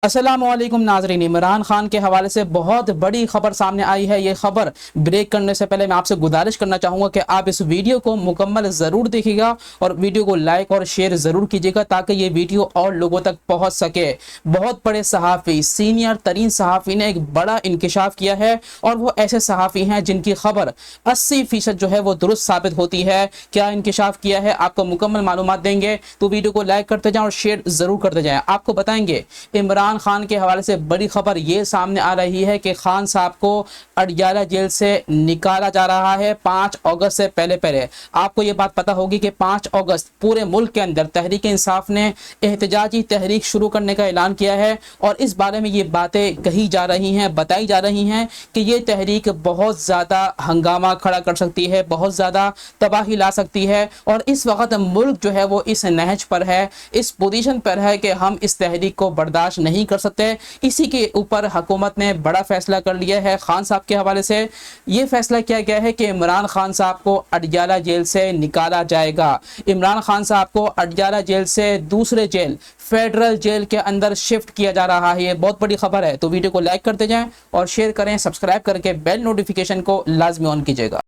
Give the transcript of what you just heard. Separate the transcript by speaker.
Speaker 1: अस्सलाम वालेकुम नाजरीन, इमरान खान के हवाले से बहुत बड़ी खबर सामने आई है। ये खबर ब्रेक करने से पहले मैं आपसे गुजारिश करना चाहूँगा कि आप इस वीडियो को मुकम्मल ज़रूर देखिएगा और वीडियो को लाइक और शेयर ज़रूर कीजिएगा ताकि ये वीडियो और लोगों तक पहुँच सके। बहुत बड़े सहाफ़ी, सीनियर तरीन सहाफ़ी ने एक बड़ा इंकशाफ किया है और वो ऐसे सहाफ़ी हैं जिनकी खबर 80% जो है वो दुरुस्त साबित होती है। क्या इंकशाफ किया है आपको मुकम्मल मालूमात देंगे, तो वीडियो को लाइक करते जाएँ और शेयर ज़रूर करते जाएँ। आपको बताएंगे इमरान खान के हवाले से बड़ी खबर ये सामने आ रही है कि खान साहब को अडयाला जेल से निकाला जा रहा है 5 अगस्त से पहले पहले। आपको ये बात पता होगी कि 5 अगस्त पूरे मुल्क के अंदर तहरीक इंसाफ ने एहतजाजी तहरीक शुरू करने का ऐलान किया है और इस बारे में ये बातें कही जा रही हैं, बताई जा रही हैं कि ये तहरीक बहुत ज़्यादा हंगामा खड़ा कर सकती है, बहुत ज़्यादा तबाही ला सकती है। और इस वक्त मुल्क जो है वो इस नहज पर है, इस पोजीशन पर है कि हम इस तहरीक को बर्दाश्त नहीं कर सकते। इसी के ऊपर हुकूमत ने बड़ा फैसला कर लिया है। खान साहब के हवाले से ये फैसला किया गया है कि इमरान खान साहब को अडयाला जेल से निकाला जाएगा। इमरान खान साहब को अडयाला जेल से दूसरे जेल फेडरल जेल के अंदर शिफ्ट किया जा रहा है। ये बहुत बड़ी खबर है, तो वीडियो को लाइक करते जाएं और शेयर करें, सब्सक्राइब करके बेल नोटिफिकेशन को लाजमी ऑन कीजिएगा।